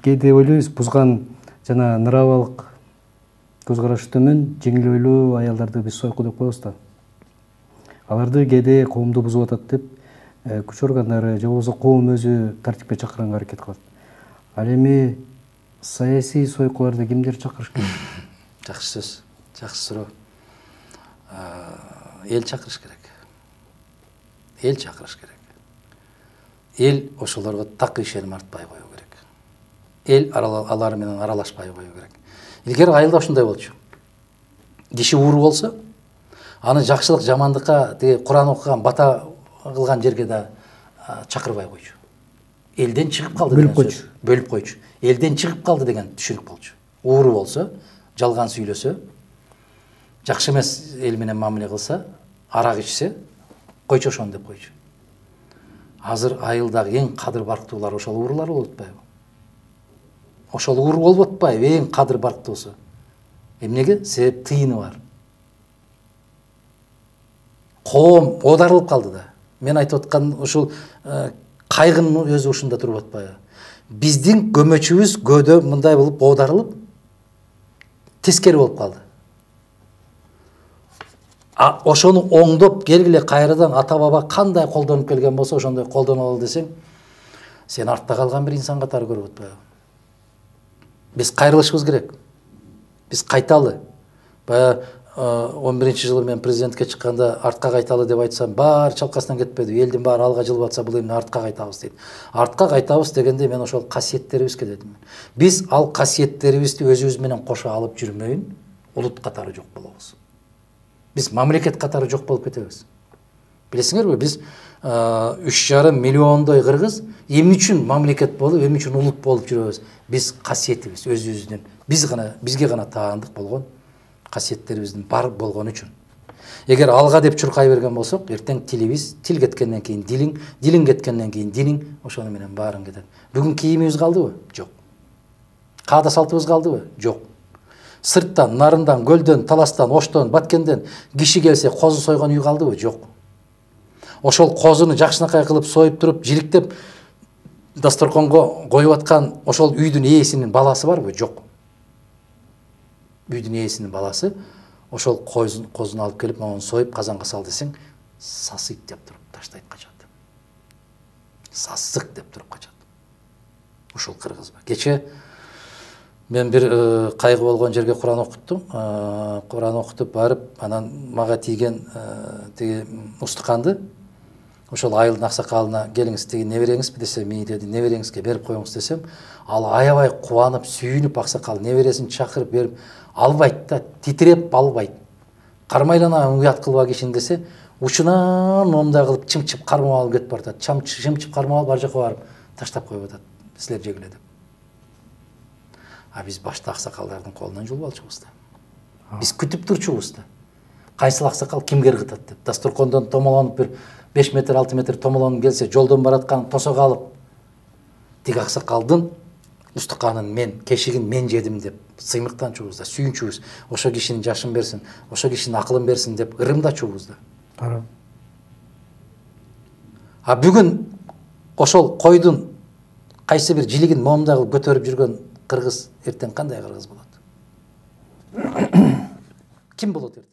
кээде ойлойбуз бузган жана нравалык көз карашы төмөн жеңил ойлуу аялдарды биз сойку деп коебуз да. Аларды кээде коомду бузуп атат деп күч органдары же болбосо коом өзү тартипке чакырганга аракет кылат. Ал эми саясий сойкуларды кимдер чакырыш керек? Жакшы сөз, жакшы суроо. Эл чакырыш керек. Эл чакырыш керек. Эл ошолорго так ишеним артпай коюу керек. Эл алар менен аралашпай коюу керек. Илгери айылда ушундай болчу. Киши ууру болсо, аны жакшылык жамандыкка, тиги Куран окуган, бата кылган жерге да чакырбай койчу. Элден чыгып калды деген сөз. Бөлүп койчу. Элден чыгып калды деген түшүнүк болчу. Ууру болсо, жалган сүйлөсө, жакшы эмес эл менен мамиле кылса, арак ичсе, койчу ошону деп койчу. Азыр айылдагы эң кадыр барктуулар ошол уурулар болуп атпайбы? Ошол ууру болуп атпайбы эң кадыр барктуусу? Эмнеге? Себеп тыйыны бар. Коом оодарылып калды да. Мен айтып аткан ушул кайгынын өзү ушунда туруп атпайбы? Биздин көмөчүбүз көдө мындай болуп оодарылып, тескери болуп калды. Ошону оңдоп келгиле кайрадан ата баба кандай колдонуп келген болсо ошондой колдоно ал десең, сен артта калган бир инсан катары көрүп атпайбы? Биз кайрылышыбыз керек. Биз кайталы. Баягы 11-жылы мен президентке чыкканда артка кайталы деп айтсам, баары чалкасынан кетпеди. Элдин баары алга жылып атса, бул эмне артка кайтабыз дейт. Артка кайтабыз дегенде мен ошол касиеттерибизге дедим. Биз ал касиеттерибизди өзүбүз менен кошо алып жүрмөйүн, улут катары жок болобуз. Биз мамлекет катары жок болуп кетебиз. Билесиңерби, биз 3,5 миллиондой кыргыз эмне үчүн мамлекет болуп, эмне үчүн улут болуп жүрөбүз? Биз касиетибиз өзүбүздүн, бизге гана таандык болгон касиеттерибиздин бар болгон үчүн. Эгер алга деп чуркай берген болсок, эртең тилибиз, тил кеткенден кийин дилиң, дилиң кеткенден кийин диниң, ошону менен баарын кетет. Бүгүн кийимибиз калдыбы? Жок. Каада салтыбыз калдыбы? Жок. Сырттан, нарындан, көлдөн, таластан, оштон, баткенден киши келсе, козу сойгон үй калдыбы? Жок. Ошол козуну жакшынакай кылып союп туруп, жириктеп дасторконго коюп аткан ошол үйдүн ээсинин баласы барбы? Жок. Үйдүн ээсинин баласы ошол козуну алып келип, аны союп казанга сал десең, сасыйт деп туруп таштайт, качат. Сасык деп туруп качат. Ушул кыргызбы? Кече мен бир кайгы болгон жерге Куран окуттум. Куран окутуп барып, анан мага тийген тиги устуканды ошол айылдын аксакалына келиңиз, тиги небереңизби десе, мени деди, небереңизге берип коюңуз десем, ал аябай кубанып, сүйүнүп аксакал небересин чакырып берип албайт да, титиреп албайт. Кармайлана уят кылба кишини десе, учунан момундай кылып чымчып кармап алып кетип баратат. Чымчып кармап алып ар жака барып таштап коюп атат. Силер жегиле деп. А биз башта аксакалдардын колунан жулуп алчубуз да. Биз күтүп турчубуз да. Кайсыл аксакал кимге ыргытат деп. Дасторкондон томолонуп бир 5 метр, 6 метр томолонуп келсе, жолдон бараткан тосок алып, тиги аксакалдын устуканын мен, кешигин мен жедим деп сыймыктанчубуз да, сүйүнчүбүз. Ошо кишинин жашын берсин, ошо кишинин акылын берсин деп ырымдачубуз да. А бүгүн ошол койдун кайсы бир жилигин момундай кылып көтөрүп жүргөн кыргыз эртең кандай кыргыз болот? Ким болот эртең?